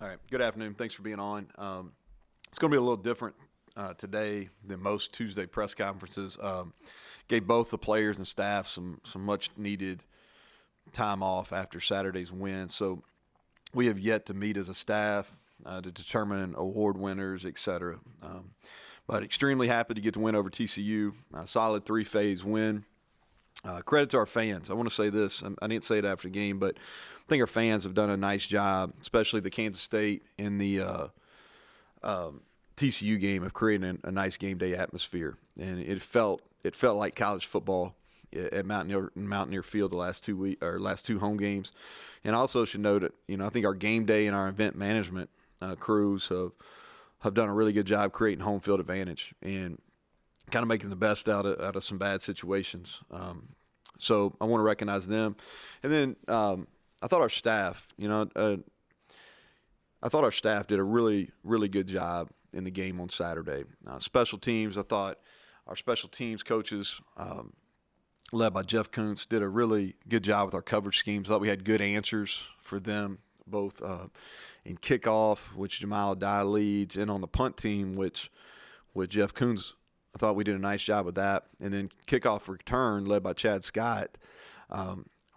All right. Good afternoon. Thanks for being on. It's going to be a little different today than most Tuesday press conferences. Gave both the players and staff some much needed time off after Saturday's win. So we have yet to meet as a staff to determine award winners, etc. But extremely happy to get the win over TCU. A solid three-phase win. Credit to our fans. I want to say this. I didn't say it after the game, but I think our fans have done a nice job, especially the Kansas State and the TCU game, of creating a nice game day atmosphere. And it felt like college football at Mountaineer Field the last two home games. And I also should note that I think our game day and our event management crews have done a really good job creating home field advantage and kind of making the best out of some bad situations. So I want to recognize them. And then I thought our staff, I thought our staff did a really, really good job in the game on Saturday. Special teams, I thought our special teams coaches, led by Jeff Kuntz, did a really good job with our coverage schemes. I thought we had good answers for them, both in kickoff, which Jamal Adai leads, and on the punt team, which with Jeff Kuntz, I thought we did a nice job with that. And then kickoff return, led by Chad Scott.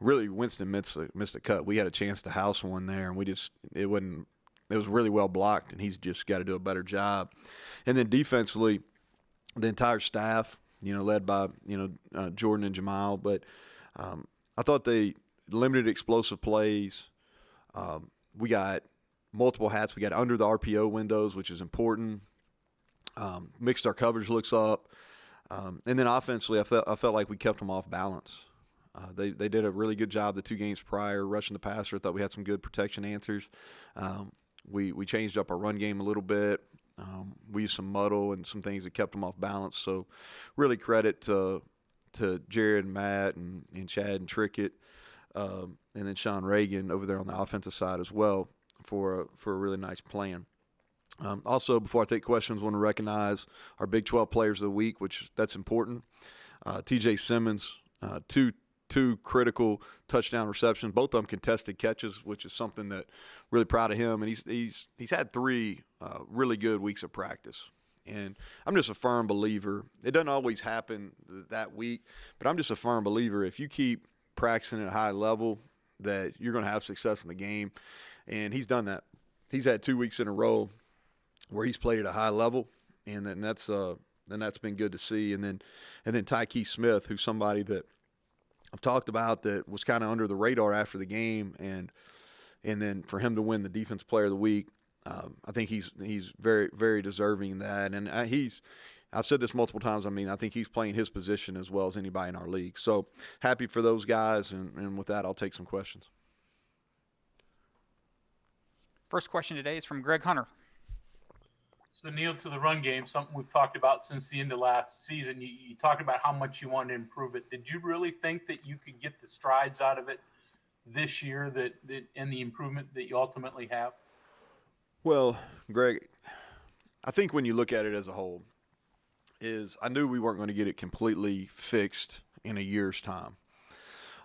Really, Winston missed a cut. We had a chance to house one there, and it was really well blocked, and he's just got to do a better job. And then defensively, the entire staff, led by Jordan and Jamal, but I thought they limited explosive plays. We got multiple hats. We got under the RPO windows, which is important. Mixed our coverage looks up, and then offensively, I felt like we kept them off balance. They did a really good job the two games prior rushing the passer. I thought we had some good protection answers. We changed up our run game a little bit. We used some muddle and some things that kept them off balance. So really credit to Jared and Matt and Chad and Trickett, and then Sean Reagan over there on the offensive side as well for a really nice plan. Also, before I take questions, I want to recognize our Big 12 Players of the Week, that's important. T.J. Simmons, two critical touchdown receptions, both of them contested catches, which is something that really proud of him. And he's had three really good weeks of practice. And I'm just a firm believer. It doesn't always happen that week, but I'm just a firm believer if you keep practicing at a high level that you're going to have success in the game. And he's done that. He's had 2 weeks in a row where he's played at a high level, and that's been good to see. And then Tyke Smith, who's somebody that I've talked about that was kind of under the radar after the game, and then for him to win the Defense Player of the Week, I think he's very, very deserving of that. And I've said this multiple times. I think he's playing his position as well as anybody in our league. So happy for those guys, and with that, I'll take some questions. First question today is from Greg Hunter. So, Neal, to the run game, something we've talked about since the end of last season. You talked about how much you wanted to improve it. Did you really think that you could get the strides out of it this year and the improvement that you ultimately have? Well, Greg, I think when you look at it as a whole, I knew we weren't going to get it completely fixed in a year's time.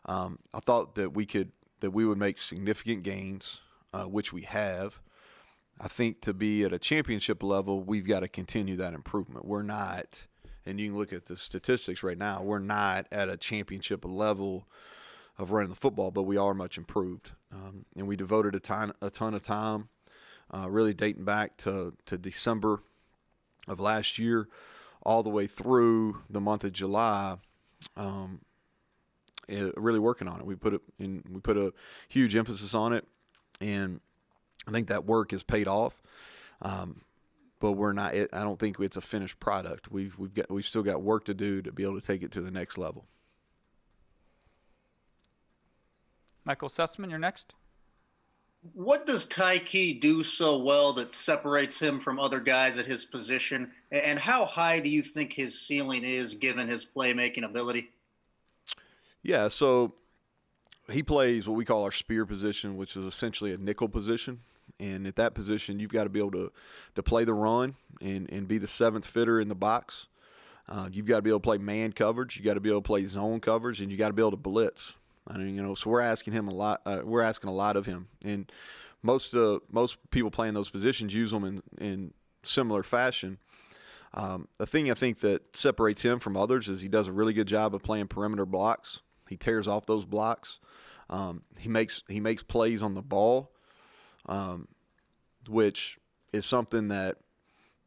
I thought that we would make significant gains, which we have. I think to be at a championship level, we've got to continue that improvement. We're not, and you can look at the statistics right now, we're not at a championship level of running the football, but we are much improved. And we devoted a ton of time, really dating back to December of last year, all the way through the month of July, really working on it. We put a huge emphasis on it, and I think that work has paid off, but we're not. I don't think it's a finished product. We've still got work to do to be able to take it to the next level. Michael Sussman, you're next. What does Tyke do so well that separates him from other guys at his position, and how high do you think his ceiling is given his playmaking ability? Yeah, so he plays what we call our spear position, which is essentially a nickel position. And at that position, you've got to be able to play the run and be the seventh fitter in the box. You've got to be able to play man coverage. You got to be able to play zone coverage, and you got to be able to blitz. So we're asking him a lot. We're asking a lot of him. And most people playing those positions use them in similar fashion. The thing I think that separates him from others is he does a really good job of playing perimeter blocks. He tears off those blocks. He makes plays on the ball, which is something that,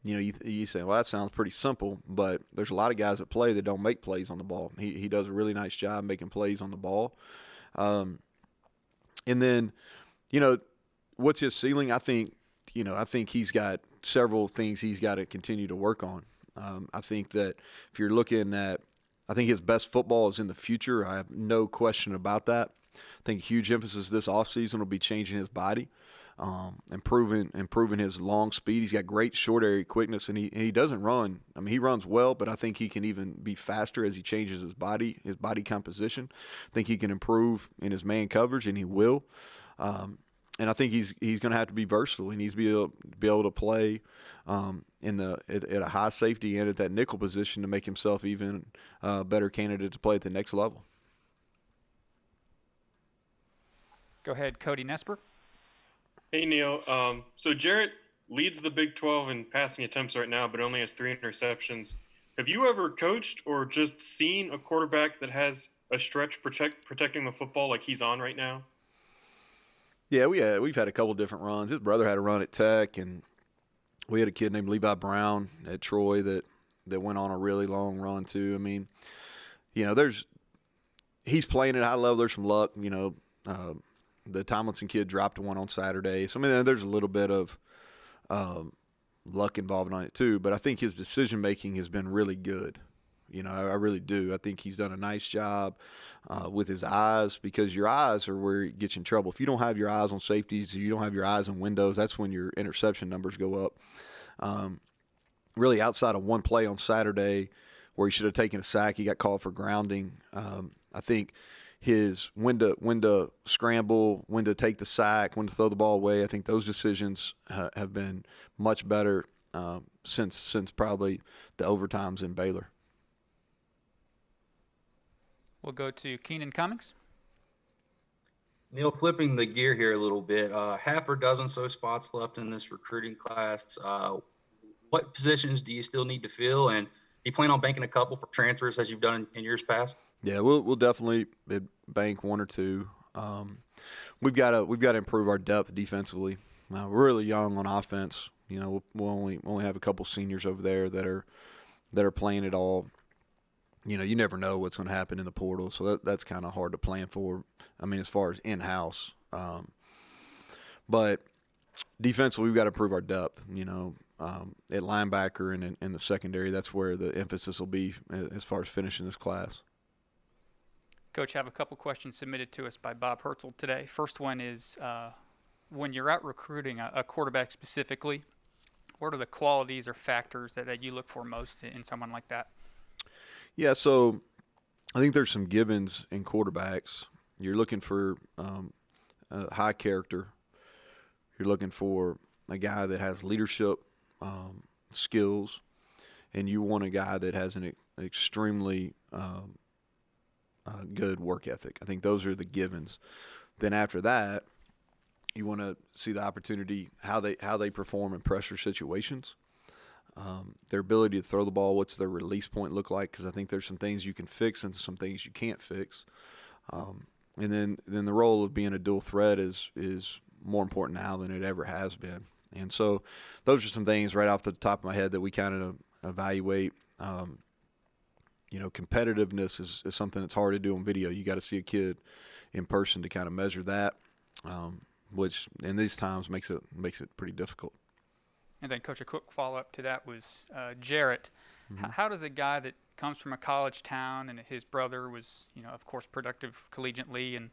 you say, well, that sounds pretty simple, but there's a lot of guys that play that don't make plays on the ball. He does a really nice job making plays on the ball. And then, what's his ceiling? I think he's got several things he's got to continue to work on. I think that if you're looking at, I think his best football is in the future. I have no question about that. I think a huge emphasis this offseason will be changing his body, improving his long speed. He's got great short area quickness, and he doesn't run. I mean, he runs well, but I think he can even be faster as he changes his body composition. I think he can improve in his man coverage, and he will. And I think he's going to have to be versatile. He needs to be able to play at a high safety and at that nickel position to make himself even a better candidate to play at the next level. Go ahead, Cody Nesper. Hey, Neal. So Jarrett leads the Big 12 in passing attempts right now, but only has 3 interceptions. Have you ever coached or just seen a quarterback that has a stretch protecting the football like he's on right now? Yeah, we've had a couple different runs. His brother had a run at Tech, and we had a kid named Levi Brown at Troy that went on a really long run too. I mean, he's playing at a high level. There's some luck. The Tomlinson kid dropped one on Saturday. So, I mean, there's a little bit of luck involved on it too. But I think his decision-making has been really good. I really do. I think he's done a nice job with his eyes, because your eyes are where it gets you in trouble. If you don't have your eyes on safeties, you don't have your eyes on windows, that's when your interception numbers go up. Really, outside of one play on Saturday where he should have taken a sack, he got called for grounding. I think his when to scramble, when to take the sack, when to throw the ball away, I think those decisions have been much better since probably the overtimes in Baylor. We'll go to Keenan Cummings. Neal, flipping the gear here a little bit, half or dozen so spots left in this recruiting class. What positions do you still need to fill, and do you plan on banking a couple for transfers as you've done in years past? Yeah, we'll definitely bank 1 or 2. We've got to improve our depth defensively. We're really young on offense. We'll only have a couple seniors over there that are playing it all. You never know what's going to happen in the portal, so that's kind of hard to plan for. I mean, as far as in-house. But defensively, we've got to improve our depth. At linebacker and in the secondary, that's where the emphasis will be as far as finishing this class. Coach, I have a couple questions submitted to us by Bob Herzl today. First one is, when you're out recruiting a quarterback specifically, what are the qualities or factors that you look for most in someone like that? Yeah, so I think there's some givens in quarterbacks. You're looking for high character. You're looking for a guy that has leadership skills, and you want a guy that has an extremely good work ethic. I think those are the givens. Then after that, you want to see the opportunity, how they perform in pressure situations. Their ability to throw the ball, what's their release point look like? Because I think there's some things you can fix and some things you can't fix. And then the role of being a dual threat is more important now than it ever has been. And so those are some things right off the top of my head that we kind of evaluate. Competitiveness is something that's hard to do on video. You got to see a kid in person to kind of measure that, which in these times makes it pretty difficult. And then, Coach, a quick follow-up to that was Jarrett. Mm-hmm. How does a guy that comes from a college town and his brother was, of course, productive collegiately and,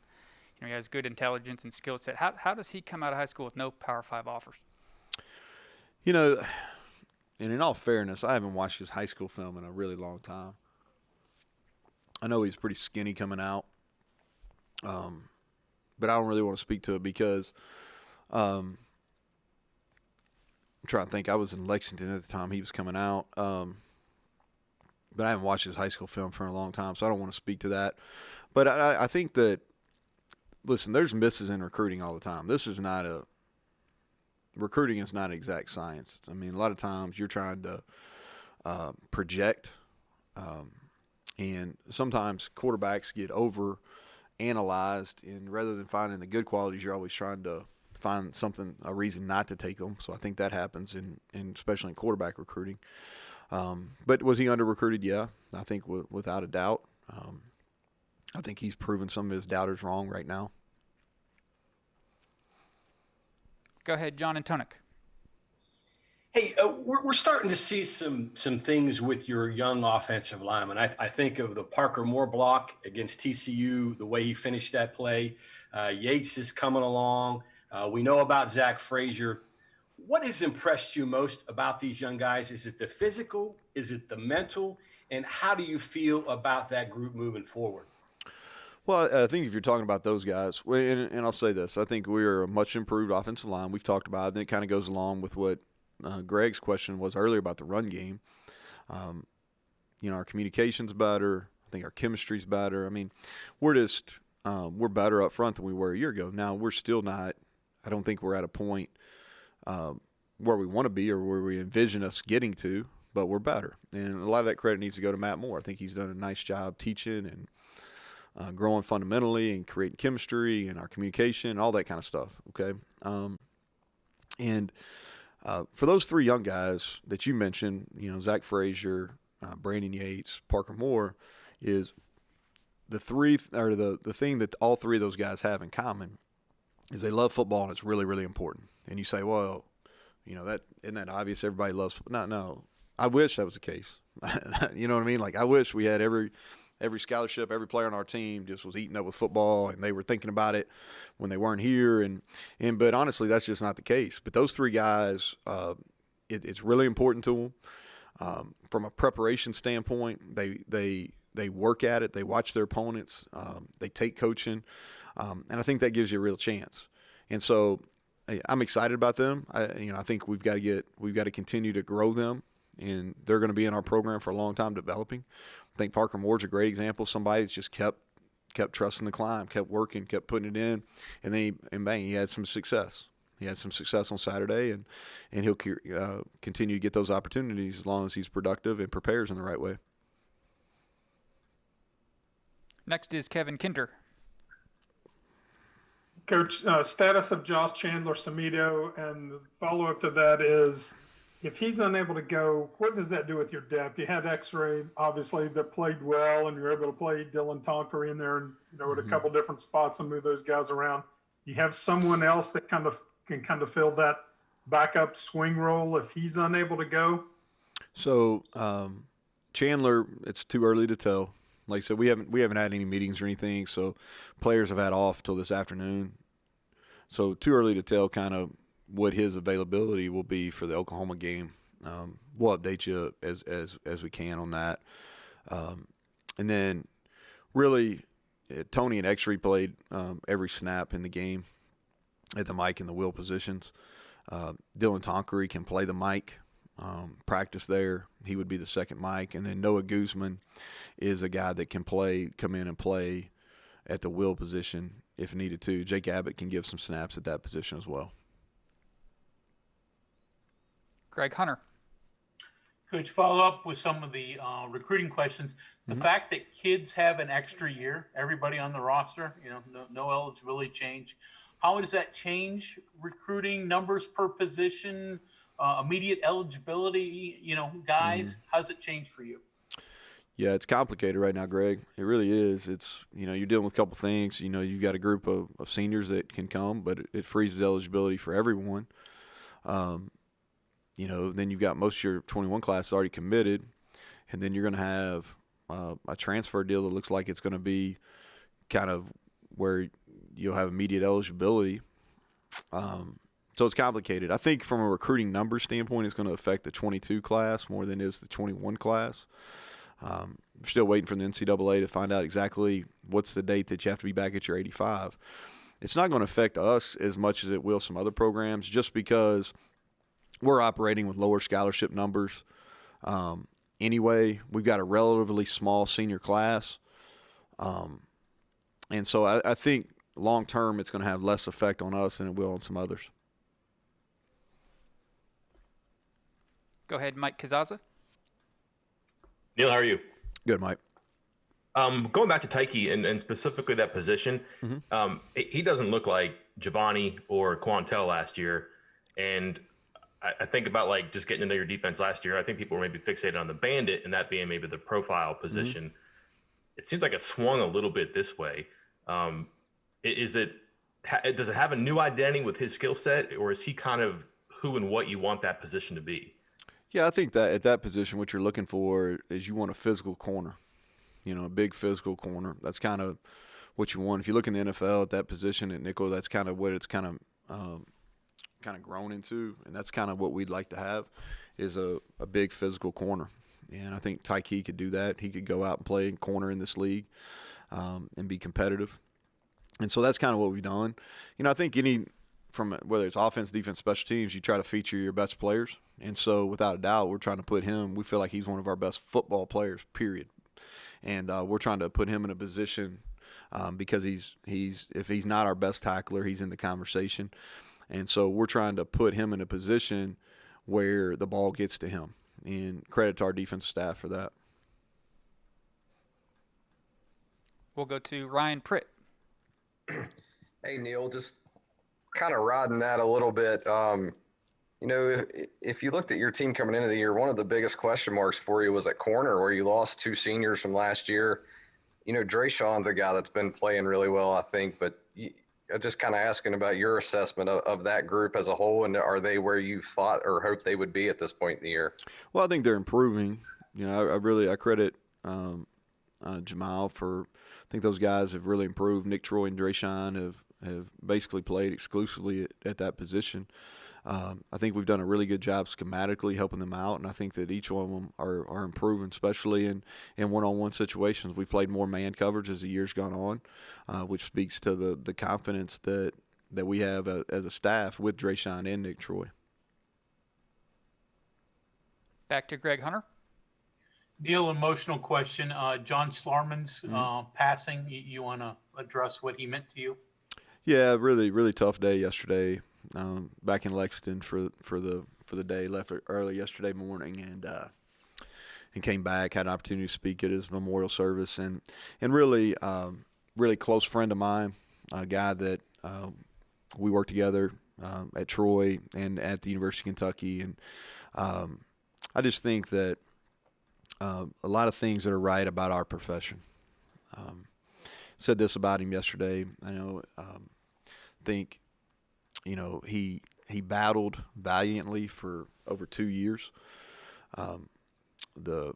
he has good intelligence and skill set, how does he come out of high school with no Power 5 offers? And in all fairness, I haven't watched his high school film in a really long time. I know he's pretty skinny coming out, but I don't really want to speak to it because I'm trying to think. I was in Lexington at the time he was coming out, but I haven't watched his high school film for a long time, so I don't want to speak to that. But I think that, listen, there's misses in recruiting all the time. This is not recruiting is not an exact science. I mean, a lot of times you're trying to project, and sometimes quarterbacks get over analyzed, and rather than finding the good qualities, you're always trying to find a reason not to take them. So I think that happens in especially in quarterback recruiting. But was he under recruited? Yeah, I think without a doubt. I think he's proven some of his doubters wrong right now. Go ahead, John and Tonic. Hey, we're starting to see some things with your young offensive lineman. I think of the Parker Moore block against TCU, the way he finished that play. Yates is coming along. We know about Zach Frazier. What has impressed you most about these young guys? Is it the physical? Is it the mental? And how do you feel about that group moving forward? Well, I think if you're talking about those guys, and I'll say this, I think we are a much improved offensive line. We've talked about it, and it kind of goes along with what Greg's question was earlier about the run game. Our communication's better. I think our chemistry's better. I mean, we're better up front than we were a year ago. Now, we're still not – I don't think we're at a point where we want to be or where we envision us getting to, but we're better. And a lot of that credit needs to go to Matt Moore. I think he's done a nice job teaching and growing fundamentally and creating chemistry and our communication and all that kind of stuff, okay? For those three young guys that you mentioned, Zach Frazier, Brandon Yates, Parker Moore, is the thing that all three of those guys have in common is they love football, and it's really, really important. And you say, well, that isn't that obvious? Everybody loves football. No. I wish that was the case. You know what I mean? Like, I wish we had every scholarship, every player on our team just was eating up with football, and they were thinking about it when they weren't here. But honestly, that's just not the case. But those three guys, it's really important to them. From a preparation standpoint, they work at it. They watch their opponents. They take coaching, and I think that gives you a real chance. And so I'm excited about them. I think we've got to continue to grow them, and they're going to be in our program for a long time developing. I think Parker Moore's a great example. Somebody that's just kept trusting the climb, kept working, kept putting it in, and then he had some success. He had some success on Saturday, and he'll continue to get those opportunities as long as he's productive and prepares in the right way. Next is Kevin Kinder. Coach, status of Josh Chandler-Samito, and the follow-up to that is, if he's unable to go, what does that do with your depth? You had X-ray, obviously, that played well, and you're able to play Dylan Tonkery in there, and at a couple different spots and move those guys around. You have someone else that can fill that backup swing role if he's unable to go. So Chandler, it's too early to tell. Like I said, we haven't had any meetings or anything, so players have had off till this afternoon. So too early to tell kind of what his availability will be for the Oklahoma game. We'll update you as we can on that. And then really Tony and X-Ray played every snap in the game at the mic and the wheel positions. Dylan Tonkery can play the mic, practice there. He would be the second mic. And then Noah Guzman is a guy that can come in and play at the wheel position if needed to. Jake Abbott can give some snaps at that position as well. Greg Hunter. Coach, follow up with some of the recruiting questions. The fact that kids have an extra year, everybody on the roster, no eligibility change. How does that change recruiting numbers per position, immediate eligibility, guys? How does it change for you? Yeah, it's complicated right now, Greg. It really is. It's, you're dealing with a couple things. You've got a group of seniors that can come, but it freezes eligibility for everyone. Then you've got most of your 21 class already committed, and then you're going to have a transfer deal that looks like it's going to be kind of where you'll have immediate eligibility. So it's complicated. I think from a recruiting number standpoint, it's going to affect the 22 class more than it is the 21 class. We're still waiting for the NCAA to find out exactly what's the date that you have to be back at your 85. It's not going to affect us as much as it will some other programs just because we're operating with lower scholarship numbers. Anyway, we've got a relatively small senior class. And so I think long-term it's going to have less effect on us than it will on some others. Go ahead, Mike Kazaza. Neal, how are you? Good, Mike. Going back to Tyke and specifically that position, he doesn't look like Giovanni or Quantel last year. And I think about like just getting to know your defense last year. I think people were maybe fixated on the bandit and that being maybe the profile position. It seems like it swung a little bit this way. Does it have a new identity with his skill set, or is he kind of who and what you want that position to be? Yeah, I think that at that position, what you're looking for is you want a physical corner, a big physical corner. That's kind of what you want. If you look in the NFL at that position at nickel, that's kind of what it's kind of grown into, and that's kind of what we'd like to have is a big physical corner. And I think Tyke could do that. He could go out and play corner in this league and be competitive. And so that's kind of what we've done. I think from whether it's offense, defense, special teams, you try to feature your best players. And so without a doubt, we're trying to put him – we feel like he's one of our best football players, period. And we're trying to put him in a position because he's if he's not our best tackler, he's in the conversation. And so we're trying to put him in a position where the ball gets to him. And credit to our defensive staff for that. We'll go to Ryan Pritt. Hey, Neal, just kind of riding that a little bit. If you looked at your team coming into the year, one of the biggest question marks for you was at corner, where you lost 2 seniors from last year. Drayshawn's a guy that's been playing really well, I think, but just kind of asking about your assessment of that group as a whole, and are they where you thought or hoped they would be at this point in the year? Well, I think they're improving. I credit Jamal for – I think those guys have really improved. Nick Troy and Drayshawn have basically played exclusively at that position. I think we've done a really good job schematically helping them out, and I think that each one of them are improving, especially in one-on-one situations. We've played more man coverage as the year's gone on, which speaks to the confidence that we have as a staff with Drayshawn and Nick Troy. Back to Greg Hunter. Neal, emotional question. John Schlarman's passing. You want to address what he meant to you? Yeah, really, really tough day yesterday. Back in Lexington for the day. Left early yesterday morning and came back. Had an opportunity to speak at his memorial service and really really close friend of mine, a guy that we worked together at Troy and at the University of Kentucky, and I just think that a lot of things that are right about our profession. Said this about him yesterday. Think. He battled valiantly for over 2 years. The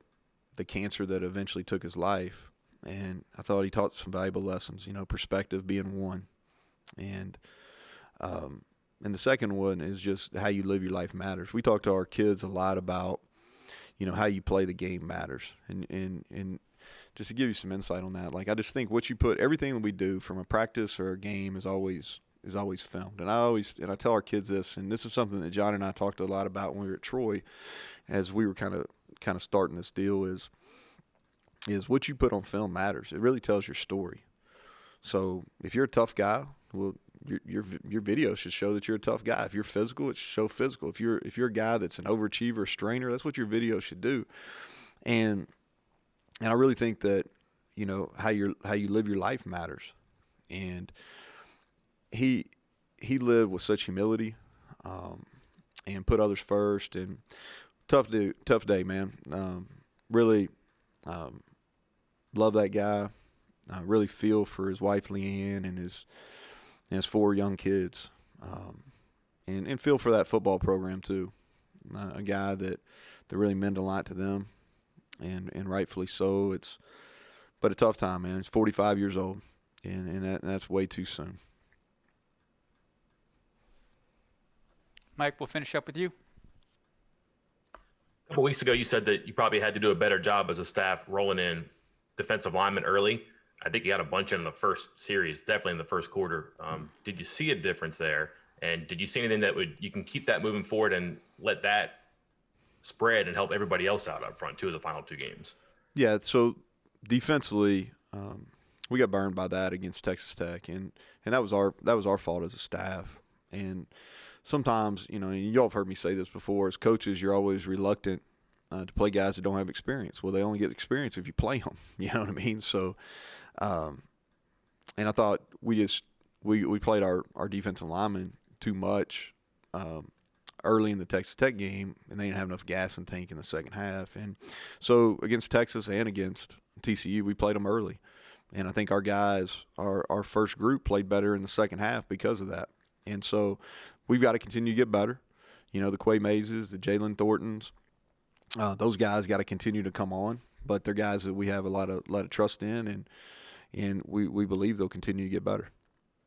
cancer that eventually took his life, and I thought he taught some valuable lessons. Perspective being one, and the second one is just how you live your life matters. We talk to our kids a lot about how you play the game matters, and just to give you some insight on that, like I just think what you put everything that we do from a practice or a game is always filmed. And I tell our kids this, and this is something that John and I talked a lot about when we were at Troy as we were kind of starting this deal is what you put on film matters. It really tells your story. So if you're a tough guy, well, your video should show that you're a tough guy. If you're physical, it should show physical. If you're a guy that's an overachiever, a strainer, that's what your video should do. And I really think that how you live your life matters. And he lived with such humility and put others first. And tough day, man. Really love that guy. Really feel for his wife Leanne and his 4 young kids, and feel for that football program too. A guy that really meant a lot to them, and rightfully so. But a tough time, man. He's 45 years old, and that's way too soon. Mike, we'll finish up with you. A couple weeks ago, you said that you probably had to do a better job as a staff rolling in defensive linemen early. I think you had a bunch in the first series, definitely in the first quarter. Did you see a difference there? And did you see anything that you can keep that moving forward and let that spread and help everybody else out up front too, the final 2 games? Yeah. So defensively, we got burned by that against Texas Tech, and that was our fault as a staff. And sometimes, and y'all have heard me say this before, as coaches, you're always reluctant to play guys that don't have experience. Well, they only get experience if you play them. You know what I mean? So, and I thought we played our defensive linemen too much early in the Texas Tech game, and they didn't have enough gas in the tank in the second half. And so against Texas and against TCU, we played them early. And I think our guys, our first group, played better in the second half because of that. And so we've got to continue to get better. The Quay Mazes, the Jalen Thorntons, those guys got to continue to come on. But they're guys that we have a lot of trust in, and we believe they'll continue to get better.